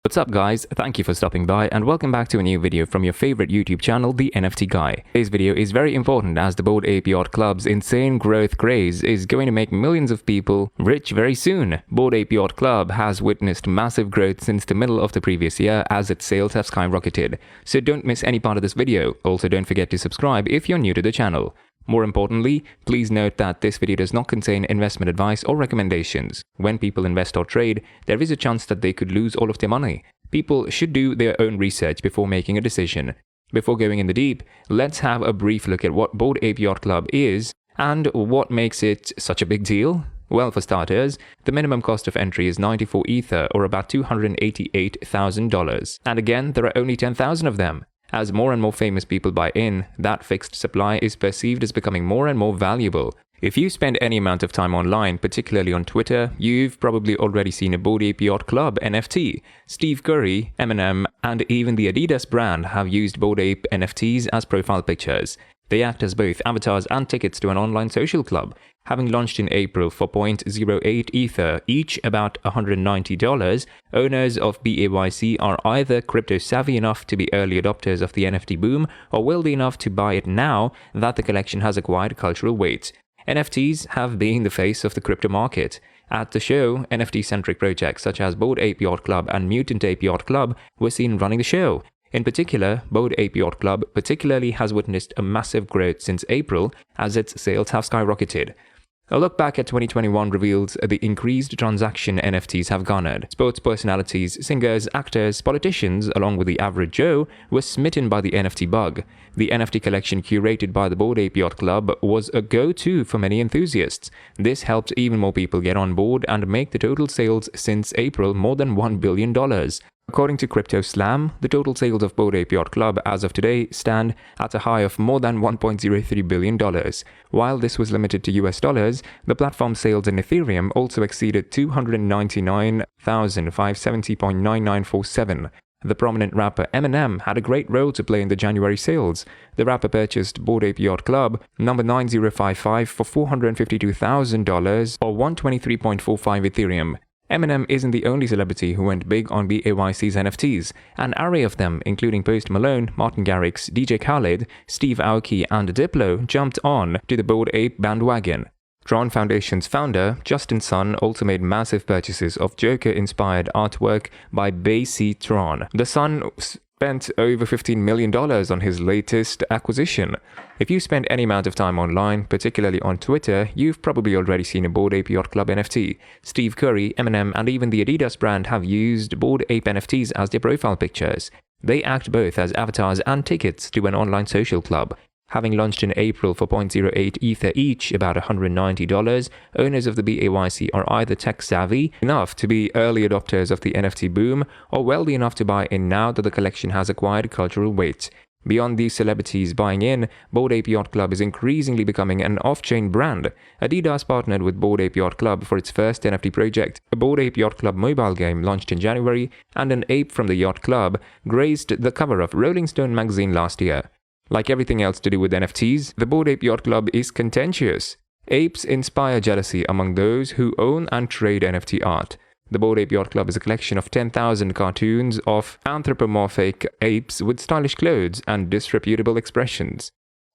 What's up guys, thank you for stopping by and welcome back to a new video from your favorite YouTube channel, the NFT Guy. Today's video is very important as the Bored Ape Yacht Club's insane growth craze is going to make millions of people rich very soon. Bored Ape Yacht Club has witnessed massive growth since the middle of the previous year as its sales have skyrocketed. So don't miss any part of this video. Also don't forget to subscribe if you're new to the channel. More importantly, please note that this video does not contain investment advice or recommendations. When people invest or trade, there is a chance that they could lose all of their money. People should do their own research before making a decision. Before going in the deep, let's have a brief look at what Bored Ape Yacht Club is and what makes it such a big deal. Well, for starters, the minimum cost of entry is 94 Ether or about $288,000. And again, there are only 10,000 of them. As more and more famous people buy in, that fixed supply is perceived as becoming more and more valuable. If you spend any amount of time online, particularly on Twitter, you've probably already seen a Bored Ape Yacht Club NFT. Steve Curry, Eminem, and even the Adidas brand have used Bored Ape NFTs as profile pictures. They act as both avatars and tickets to an online social club. Having launched in April for 0.08 Ether, each about $190, owners of BAYC are either crypto-savvy enough to be early adopters of the NFT boom or wealthy enough to buy it now that the collection has acquired cultural weight. NFTs have been the face of the crypto market. At the show, NFT-centric projects such as Bored Ape Yacht Club and Mutant Ape Yacht Club were seen running the show. In particular, Bored Ape Yacht Club particularly has witnessed a massive growth since April as its sales have skyrocketed. A look back at 2021 reveals the increased transaction NFTs have garnered. Sports personalities, singers, actors, politicians, along with the average Joe, were smitten by the NFT bug. The NFT collection curated by the Bored Ape Yacht Club was a go-to for many enthusiasts. This helped even more people get on board and make the total sales since April more than $1 billion. According to Crypto Slam, the total sales of Bored Ape Yacht Club as of today stand at a high of more than $1.03 billion. While this was limited to US dollars, the platform's sales in Ethereum also exceeded 299,570.9947. The prominent rapper Eminem had a great role to play in the January sales. The rapper purchased Bored Ape Yacht Club number 9055 for $452,000 or 123.45 Ethereum. Eminem isn't the only celebrity who went big on BAYC's NFTs. An array of them, including Post Malone, Martin Garrix, DJ Khaled, Steve Aoki, and Diplo, jumped on to the Bored Ape bandwagon. Tron Foundation's founder, Justin Sun, also made massive purchases of Joker-inspired artwork by Basie Tron. The Sun spent over $15 million on his latest acquisition. If you spend any amount of time online, particularly on Twitter, you've probably already seen a Bored Ape Yacht Club NFT. Steve Curry, Eminem, and even the Adidas brand have used Bored Ape NFTs as their profile pictures. They act both as avatars and tickets to an online social club. Having launched in April for 0.08 Ether each, about $190, owners of the BAYC are either tech-savvy enough to be early adopters of the NFT boom or wealthy enough to buy in now that the collection has acquired cultural weight. Beyond these celebrities buying in, Bored Ape Yacht Club is increasingly becoming an off-chain brand. Adidas partnered with Bored Ape Yacht Club for its first NFT project, a Bored Ape Yacht Club mobile game launched in January, and an ape from the yacht club graced the cover of Rolling Stone magazine last year. Like everything else to do with NFTs, the Bored Ape Yacht Club is contentious. Apes inspire jealousy among those who own and trade NFT art. The Bored Ape Yacht Club is a collection of 10,000 cartoons of anthropomorphic apes with stylish clothes and disreputable expressions.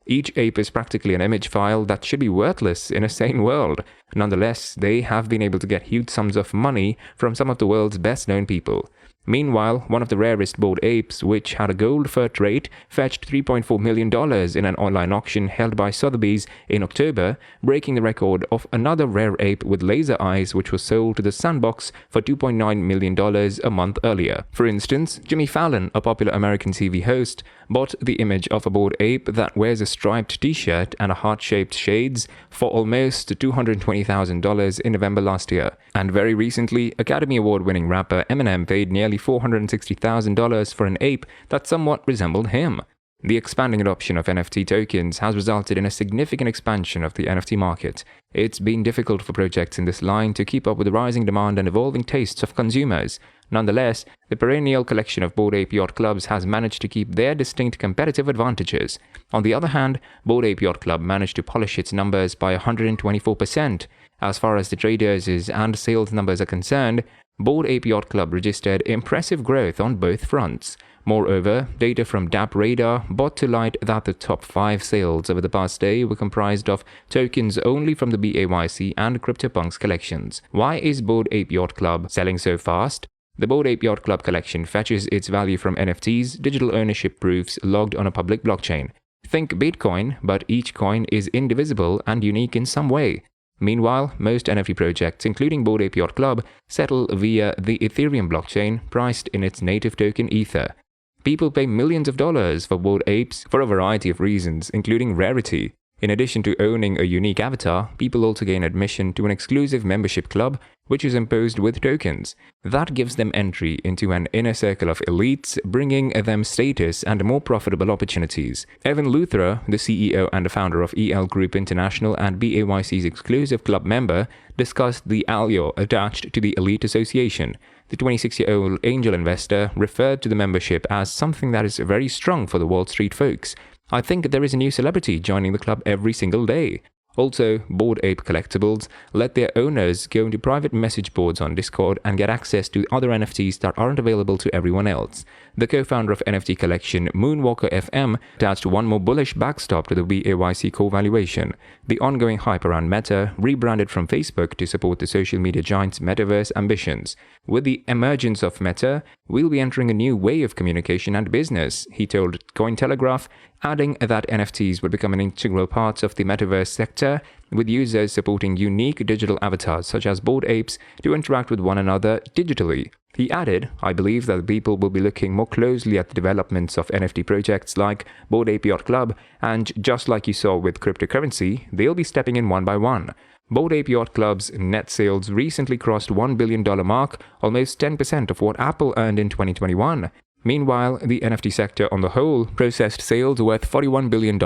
Each ape is practically an image file that should be worthless in a sane world. Nonetheless, they have been able to get huge sums of money from some of the world's best-known people. Meanwhile, one of the rarest Bored Apes, which had a gold fur trait, fetched $3.4 million in an online auction held by Sotheby's in October, breaking the record of another rare ape with laser eyes which was sold to the Sandbox for $2.9 million a month earlier. For instance, Jimmy Fallon, a popular American TV host, bought the image of a Bored Ape that wears a striped t-shirt and a heart-shaped shades for almost $220,000 in November last year. And very recently, Academy Award-winning rapper Eminem paid nearly $460,000 for an ape that somewhat resembled him. The expanding adoption of NFT tokens has resulted in a significant expansion of the NFT market. It's been difficult for projects in this line to keep up with the rising demand and evolving tastes of consumers. Nonetheless, the perennial collection of Bored Ape Yacht Clubs has managed to keep their distinct competitive advantages. On the other hand, Bored Ape Yacht Club managed to polish its numbers by 124%. As far as the traders' and sales numbers are concerned, Bored Ape Yacht Club registered impressive growth on both fronts. Moreover, data from dape Radar brought to light that the top 5 sales over the past day were comprised of tokens only from the BAYC and CryptoPunks collections. Why is Bored Ape Yacht Club selling so fast? The Bored Ape Yacht Club collection fetches its value from NFTs, digital ownership proofs logged on a public blockchain. Think Bitcoin, but each coin is indivisible and unique in some way. Meanwhile, most NFT projects, including Bored Ape Yacht Club, settle via the Ethereum blockchain, priced in its native token Ether. People pay millions of dollars for Bored Apes for a variety of reasons, including rarity. In addition to owning a unique avatar, people also gain admission to an exclusive membership club, which is imposed with tokens. That gives them entry into an inner circle of elites, bringing them status and more profitable opportunities. Evan Luthra, the CEO and founder of EL Group International and BAYC's exclusive club member, discussed the allure attached to the elite association. The 26-year-old angel investor referred to the membership as something that is very strong for the Wall Street folks. I think there is a new celebrity joining the club every single day. Also, Bored Ape Collectibles let their owners go into private message boards on Discord and get access to other NFTs that aren't available to everyone else. The co-founder of NFT collection Moonwalker FM attached one more bullish backstop to the BAYC core valuation. The ongoing hype around Meta rebranded from Facebook to support the social media giant's metaverse ambitions. With the emergence of Meta, we'll be entering a new way of communication and business, he told Cointelegraph, adding that NFTs would become an integral part of the metaverse sector, with users supporting unique digital avatars such as Bored Apes to interact with one another digitally. He added, I believe that people will be looking more closely at the developments of NFT projects like Bored Ape Yacht Club, and just like you saw with cryptocurrency, they'll be stepping in one by one. Bored Ape Yacht Club's net sales recently crossed $1 billion mark, almost 10% of what Apple earned in 2021. Meanwhile, the NFT sector on the whole processed sales worth $41 billion,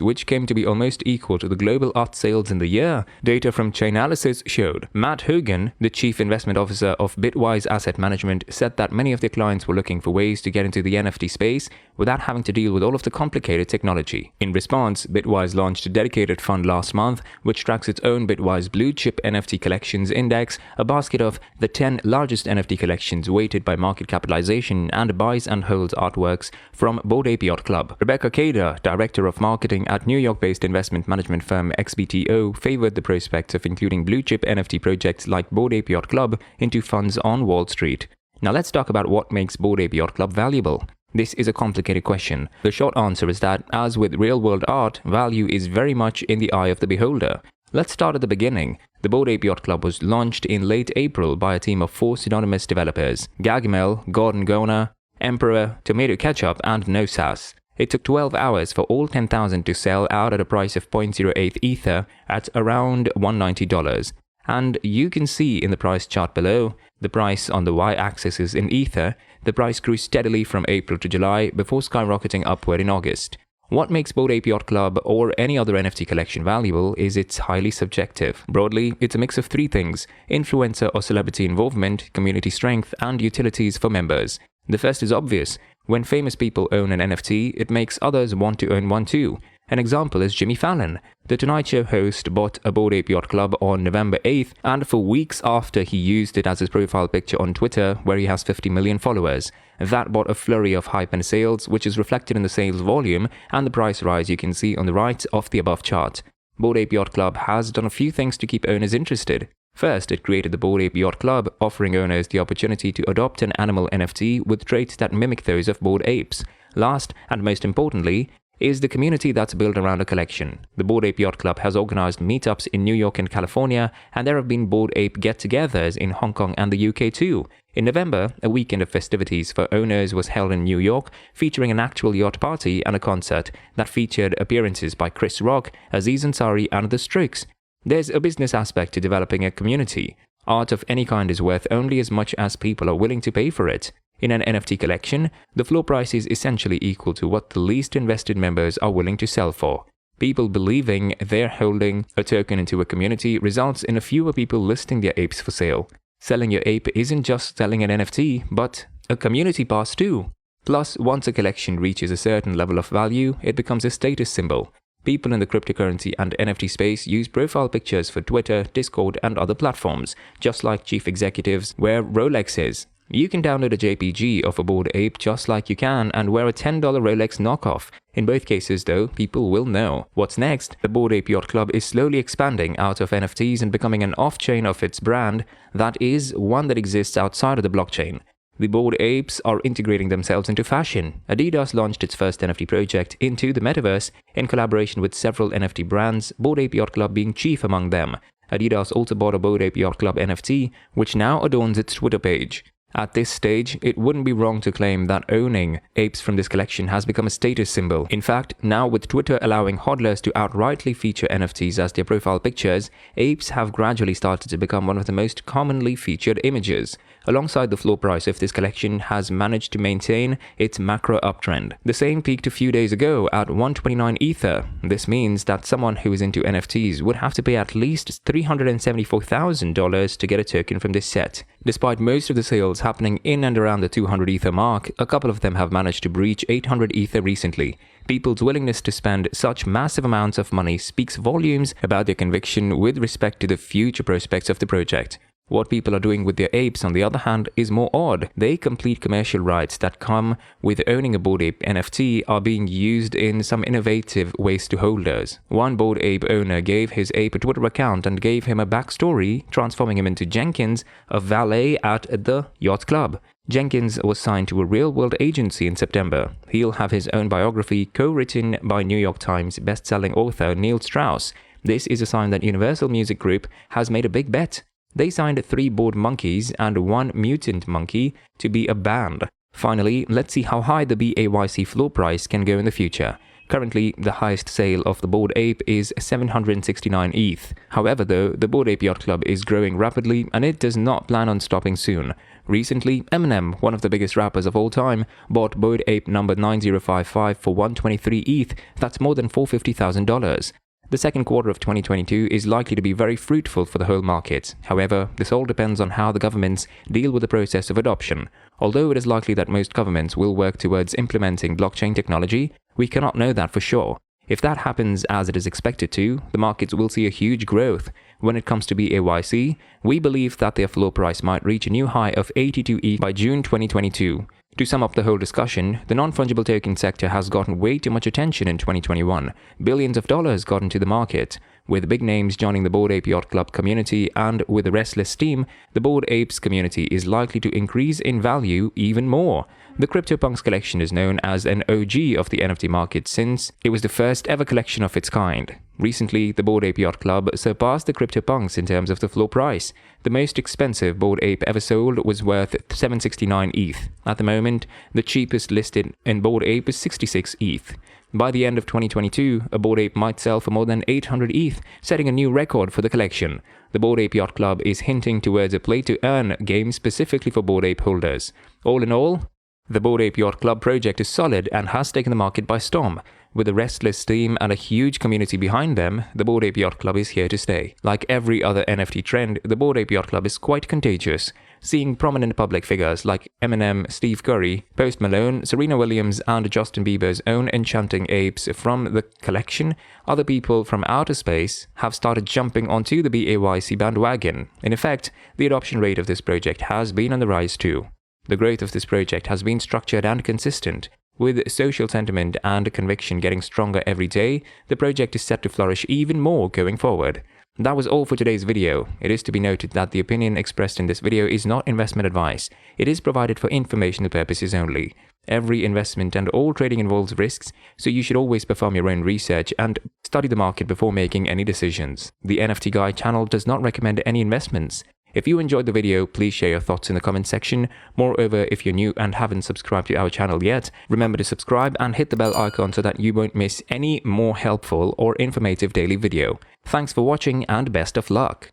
which came to be almost equal to the global art sales in the year, data from Chainalysis showed. Matt Hogan, the chief investment officer of Bitwise Asset Management, said that many of their clients were looking for ways to get into the NFT space without having to deal with all of the complicated technology. In response, Bitwise launched a dedicated fund last month, which tracks its own Bitwise Blue Chip NFT Collections Index, a basket of the 10 largest NFT collections weighted by market capitalization, and buys and holds artworks from Bored Ape Yacht Club. Rebecca Kader, director of marketing at New York-based investment management firm XBTO, favored the prospects of including blue-chip NFT projects like Bored Ape Yacht Club into funds on Wall Street. Now let's talk about what makes Bored Ape Yacht Club valuable. This is a complicated question. The short answer is that, as with real-world art, value is very much in the eye of the beholder. Let's start at the beginning. The Bored Ape Yacht Club was launched in late April by a team of 4 pseudonymous developers: Gagmel, Gordon Gona, Emperor, Tomato Ketchup, and No Sass. It took 12 hours for all 10,000 to sell out at a price of 0.08 Ether at around $190. And you can see in the price chart below, the price on the y-axis is in Ether. The price grew steadily from April to July before skyrocketing upward in August. What makes Bored Ape Yacht Club or any other NFT collection valuable is it's highly subjective. Broadly, it's a mix of 3 things: influencer or celebrity involvement, community strength, and utilities for members. The first is obvious. When famous people own an NFT, it makes others want to own one too. An example is Jimmy Fallon. The Tonight Show host bought a Bored Ape Yacht Club on November 8th, and for weeks after he used it as his profile picture on Twitter, where he has 50 million followers. That brought a flurry of hype and sales, which is reflected in the sales volume and the price rise you can see on the right of the above chart. Bored Ape Yacht Club has done a few things to keep owners interested. First, it created the Bored Ape Yacht Club, offering owners the opportunity to adopt an animal NFT with traits that mimic those of bored apes. Last, and most importantly, is the community that's built around a collection. The Bored Ape Yacht Club has organized meetups in New York and California, and there have been Bored Ape get-togethers in Hong Kong and the UK too. In November, a weekend of festivities for owners was held in New York, featuring an actual yacht party and a concert that featured appearances by Chris Rock, Aziz Ansari, and The Strokes. There's a business aspect to developing a community. Art of any kind is worth only as much as people are willing to pay for it. In an NFT collection, the floor price is essentially equal to what the least invested members are willing to sell for. People believing they're holding a token into a community results in a fewer people listing their apes for sale. Selling your ape isn't just selling an NFT, but a community pass too. Plus, once a collection reaches a certain level of value, it becomes a status symbol. People in the cryptocurrency and NFT space use profile pictures for Twitter, Discord, and other platforms, just like chief executives wear Rolexes. You can download a JPG of a Bored Ape just like you can and wear a $10 Rolex knockoff. In both cases though, people will know. What's next? The Bored Ape Yacht Club is slowly expanding out of NFTs and becoming an off-chain of its brand, that is, one that exists outside of the blockchain. The Bored Apes are integrating themselves into fashion. Adidas launched its first NFT project into the metaverse in collaboration with several NFT brands, Bored Ape Yacht Club being chief among them. Adidas also bought a Bored Ape Yacht Club NFT, which now adorns its Twitter page. At this stage, it wouldn't be wrong to claim that owning apes from this collection has become a status symbol. In fact, now with Twitter allowing hodlers to outrightly feature NFTs as their profile pictures, apes have gradually started to become one of the most commonly featured images. Alongside the floor price of this collection has managed to maintain its macro uptrend. The same peaked a few days ago at 129 Ether. This means that someone who is into NFTs would have to pay at least $374,000 to get a token from this set. Despite most of the sales happening in and around the 200 Ether mark, a couple of them have managed to breach 800 Ether recently. People's willingness to spend such massive amounts of money speaks volumes about their conviction with respect to the future prospects of the project. What people are doing with their apes, on the other hand, is more odd. They complete commercial rights that come with owning a Bored Ape NFT are being used in some innovative ways to holders. One Bored Ape owner gave his ape a Twitter account and gave him a backstory, transforming him into Jenkins, a valet at the yacht club. Jenkins was signed to a real-world agency in September. He'll have his own biography co-written by New York Times best-selling author Neil Strauss. This is a sign that Universal Music Group has made a big bet. They signed 3 bored monkeys and 1 mutant monkey to be a band. Finally, let's see how high the BAYC floor price can go in the future. Currently, the highest sale of the Bored Ape is 769 ETH. However though, the Bored Ape Yacht Club is growing rapidly and it does not plan on stopping soon. Recently, Eminem, one of the biggest rappers of all time, bought Bored Ape number 9055 for 123 ETH, that's more than $450,000. The second quarter of 2022 is likely to be very fruitful for the whole market. However, this all depends on how the governments deal with the process of adoption. Although it is likely that most governments will work towards implementing blockchain technology, we cannot know that for sure. If that happens as it is expected to, the markets will see a huge growth. When it comes to BAYC, we believe that their floor price might reach a new high of 82 ETH by June 2022. To sum up the whole discussion, the non-fungible token sector has gotten way too much attention in 2021. Billions of dollars got into the market. With big names joining the Bored Ape Yacht Club community and with a restless team, the Bored Apes community is likely to increase in value even more. The CryptoPunks collection is known as an OG of the NFT market since it was the first ever collection of its kind. Recently, the Bored Ape Yacht Club surpassed the CryptoPunks in terms of the floor price. The most expensive Bored Ape ever sold was worth 769 ETH. At the moment, the cheapest listed in Bored Ape is 66 ETH. By the end of 2022, a Bored Ape might sell for more than 800 ETH, setting a new record for the collection. The Bored Ape Yacht Club is hinting towards a play-to-earn game specifically for Bored Ape holders. All in all, the Bored Ape Yacht Club project is solid and has taken the market by storm. With a restless team and a huge community behind them, the Bored Ape Yacht Club is here to stay. Like every other NFT trend, the Bored Ape Yacht Club is quite contagious. Seeing prominent public figures like Eminem, Steve Curry, Post Malone, Serena Williams and Justin Bieber's own enchanting apes from the collection, other people from outer space have started jumping onto the BAYC bandwagon. In effect, the adoption rate of this project has been on the rise too. The growth of this project has been structured and consistent. With social sentiment and conviction getting stronger every day, the project is set to flourish even more going forward. That was all for today's video. It is to be noted that the opinion expressed in this video is not investment advice. It is provided for informational purposes only. Every investment and all trading involves risks, so you should always perform your own research and study the market before making any decisions. The NFT Guy channel does not recommend any investments. If you enjoyed the video, please share your thoughts in the comment section. Moreover, if you're new and haven't subscribed to our channel yet, remember to subscribe and hit the bell icon so that you won't miss any more helpful or informative daily video. Thanks for watching and best of luck.